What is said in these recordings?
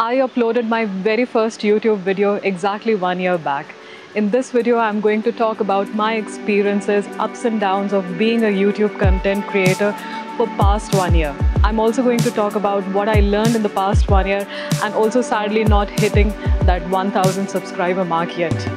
I uploaded my very first YouTube video exactly 1 year back. In this video, I'm going to talk about my experiences, ups and downs of being a YouTube content creator for past 1 year. I'm also going to talk about what I learned in the past 1 year and also sadly not hitting that 1000 subscriber mark yet.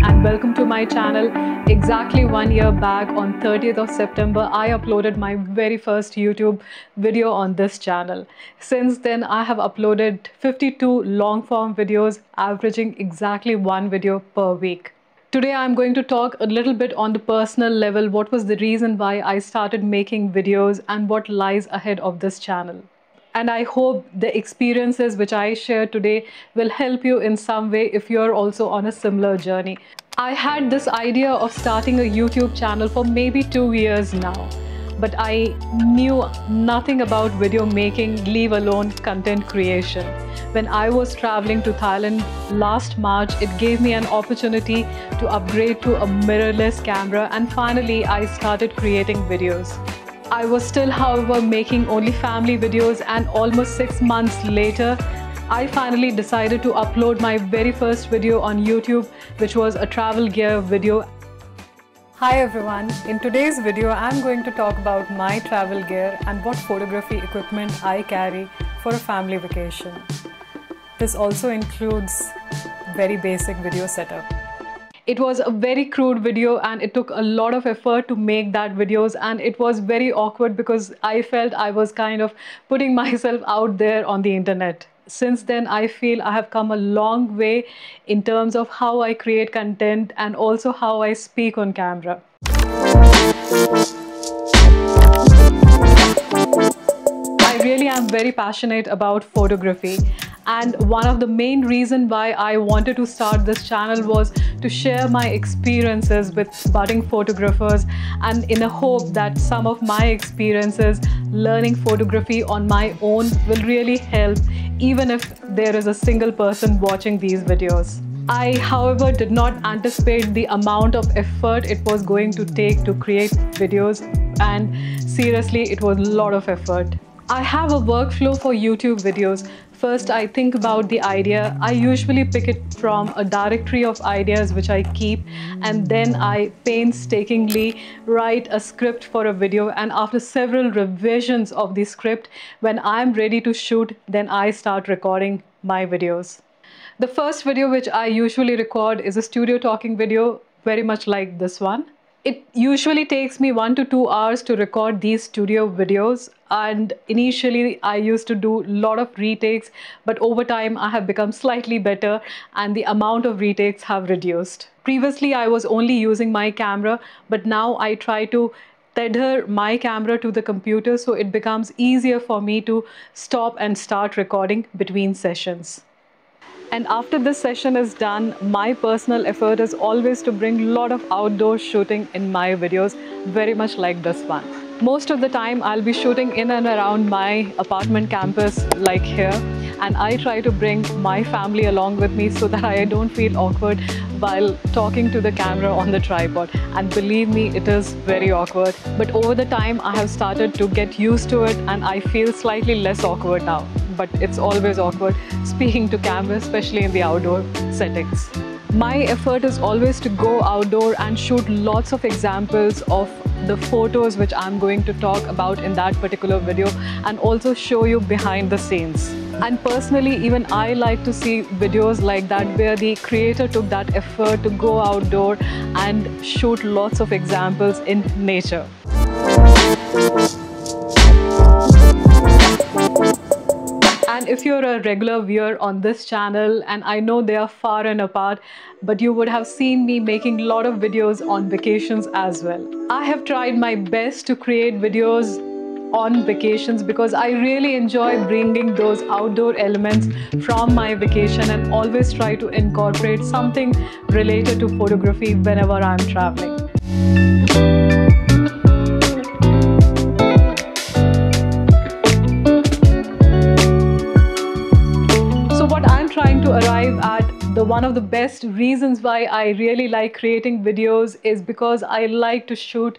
And welcome to my channel. Exactly 1 year back on 30th of September, I uploaded my very first YouTube video on this channel. Since then, I have uploaded 52 long form videos, averaging exactly one video per week. Today, I'm going to talk a little bit on the personal level, what was the reason why I started making videos and what lies ahead of this channel. And I hope the experiences which I share today will help you in some way if you're also on a similar journey. I had this idea of starting a YouTube channel for maybe 2 years now, but I knew nothing about video making, leave alone content creation. When I was traveling to Thailand last March, it gave me an opportunity to upgrade to a mirrorless camera, and finally I started creating videos. I was still, however, making only family videos, and almost 6 months later, I finally decided to upload my very first video on YouTube, which was a travel gear video. Hi everyone, in today's video I'm going to talk about my travel gear and what photography equipment I carry for a family vacation. This also includes very basic video setup. It was a very crude video and it took a lot of effort to make that videos, and it was very awkward because I felt I was kind of putting myself out there on the internet. Since then, I feel I have come a long way in terms of how I create content and also how I speak on camera. I really am very passionate about photography. And one of the main reasons why I wanted to start this channel was to share my experiences with budding photographers, and in a hope that some of my experiences learning photography on my own will really help, even if there is a single person watching these videos. I, however, did not anticipate the amount of effort it was going to take to create videos, and seriously, it was a lot of effort. I have a workflow for YouTube videos. First, I think about the idea. I usually pick it from a directory of ideas which I keep, and then I painstakingly write a script for a video, and after several revisions of the script, when I'm ready to shoot, then I start recording my videos. The first video which I usually record is a studio talking video, very much like this one. It usually takes me 1 to 2 hours to record these studio videos, and initially I used to do a lot of retakes, but over time I have become slightly better and the amount of retakes have reduced. Previously I was only using my camera, but now I try to tether my camera to the computer so it becomes easier for me to stop and start recording between sessions. And after this session is done, my personal effort is always to bring a lot of outdoor shooting in my videos, very much like this one. Most of the time, I'll be shooting in and around my apartment campus like here, and I try to bring my family along with me so that I don't feel awkward while talking to the camera on the tripod. And believe me, it is very awkward. But over the time, I have started to get used to it, and I feel slightly less awkward now. But it's always awkward speaking to camera, especially in the outdoor settings. My effort is always to go outdoor and shoot lots of examples of the photos which I'm going to talk about in that particular video, and also show you behind the scenes. And personally, even I like to see videos like that where the creator took that effort to go outdoor and shoot lots of examples in nature. And if you're a regular viewer on this channel, and I know they are far and apart, but you would have seen me making a lot of videos on vacations as well. I have tried my best to create videos on vacations, because I really enjoy bringing those outdoor elements from my vacation and always try to incorporate something related to photography whenever I'm traveling. So what I'm trying to arrive at, one of the best reasons why I really like creating videos is because I like to shoot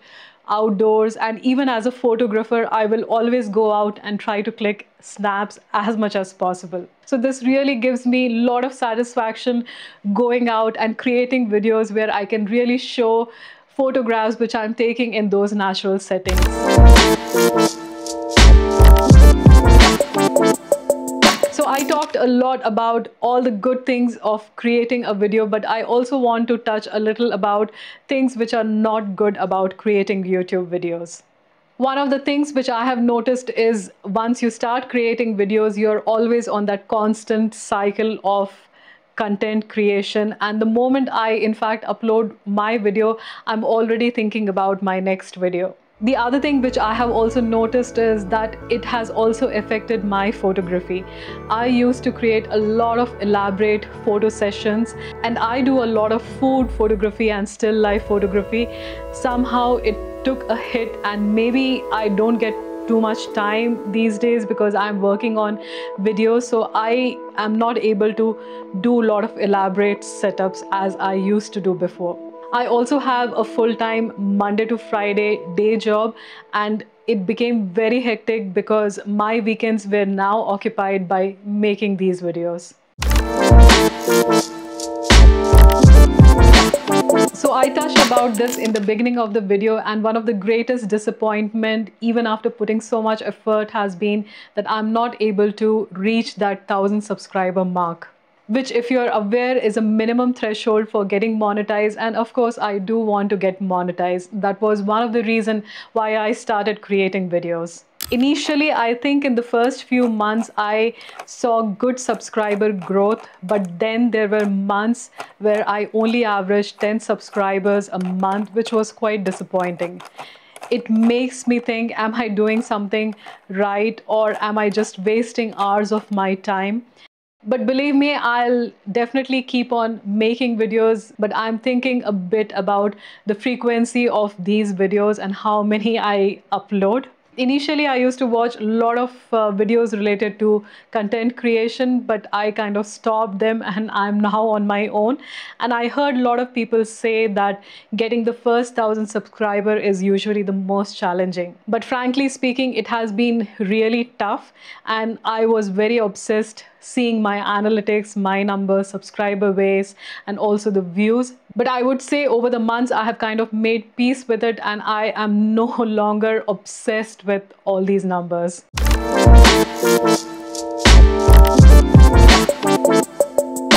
outdoors, and even as a photographer I will always go out and try to click snaps as much as possible. So this really gives me a lot of satisfaction going out and creating videos where I can really show photographs which I'm taking in those natural settings. So I talked a lot about all the good things of creating a video, but I also want to touch a little about things which are not good about creating YouTube videos. One of the things which I have noticed is once you start creating videos, you're always on that constant cycle of content creation, and the moment I in fact upload my video, I'm already thinking about my next video. The other thing which I have also noticed is that it has also affected my photography. I used to create a lot of elaborate photo sessions, and I do a lot of food photography and still life photography. Somehow it took a hit, and maybe I don't get too much time these days because I'm working on videos, so I am not able to do a lot of elaborate setups as I used to do before. I also have a full-time Monday to Friday day job, and it became very hectic because my weekends were now occupied by making these videos. So I touched about this in the beginning of the video, and one of the greatest disappointment even after putting so much effort has been that I'm not able to reach that 1,000 subscriber mark, which, if you're aware, is a minimum threshold for getting monetized. And of course I do want to get monetized. That was one of the reasons why I started creating videos. Initially, I think in the first few months I saw good subscriber growth, but then there were months where I only averaged 10 subscribers a month, which was quite disappointing. It makes me think, am I doing something right, or am I just wasting hours of my time? But believe me, I'll definitely keep on making videos, but I'm thinking a bit about the frequency of these videos and how many I upload. Initially, I used to watch a lot of videos related to content creation, but I kind of stopped them and I'm now on my own. And I heard a lot of people say that getting the first 1,000 subscriber is usually the most challenging. But frankly speaking, it has been really tough, and I was very obsessed seeing my analytics, my numbers, subscriber base, and also the views. But I would say over the months, I have kind of made peace with it, and I am no longer obsessed with all these numbers.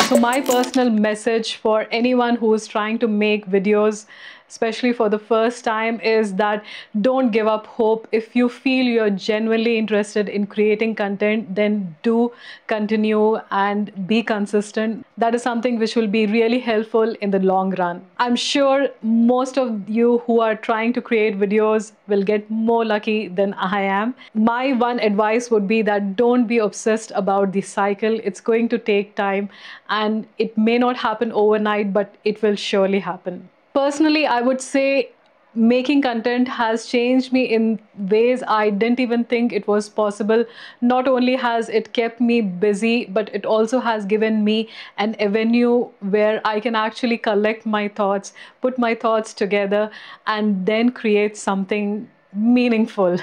So my personal message for anyone who is trying to make videos, especially for the first time, is that don't give up hope. If you feel you're genuinely interested in creating content, then do continue and be consistent. That is something which will be really helpful in the long run. I'm sure most of you who are trying to create videos will get more lucky than I am. My one advice would be that don't be obsessed about the cycle. It's going to take time, and it may not happen overnight, but it will surely happen. Personally, I would say making content has changed me in ways I didn't even think it was possible. Not only has it kept me busy, but it also has given me an avenue where I can actually collect my thoughts, put my thoughts together, and then create something meaningful.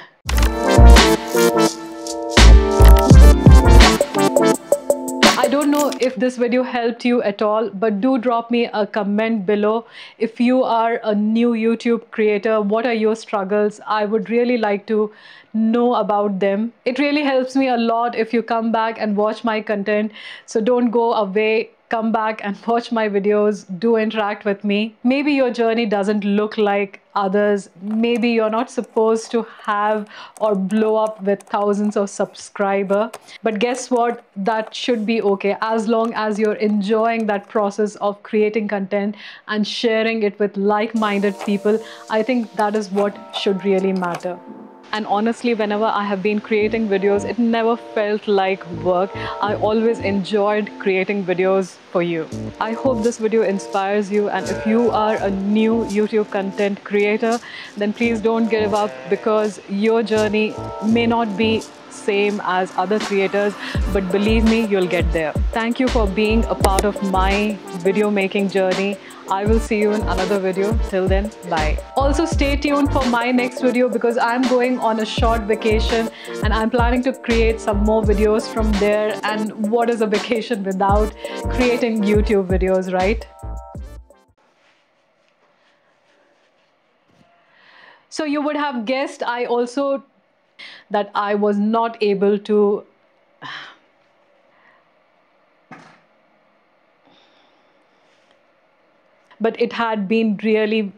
I don't know if this video helped you at all, but do drop me a comment below. If you are a new YouTube creator, what are your struggles? I would really like to know about them. It really helps me a lot if you come back and watch my content. So don't go away. Come back and watch my videos, do interact with me. Maybe your journey doesn't look like others. Maybe you're not supposed to have or blow up with thousands of subscribers. But guess what? That should be okay. As long as you're enjoying that process of creating content and sharing it with like-minded people, I think that is what should really matter. And honestly, whenever I have been creating videos, it never felt like work. I always enjoyed creating videos for you. I hope this video inspires you, and if you are a new YouTube content creator, then please don't give up, because your journey may not be same as other creators, but believe me, you'll get there. Thank you for being a part of my video making journey. I will see you in another video. Till then, bye. Also, stay tuned for my next video, because I'm going on a short vacation and I'm planning to create some more videos from there. And what is a vacation without creating YouTube videos, right? So you would have guessed I also that I was not able to but it had been really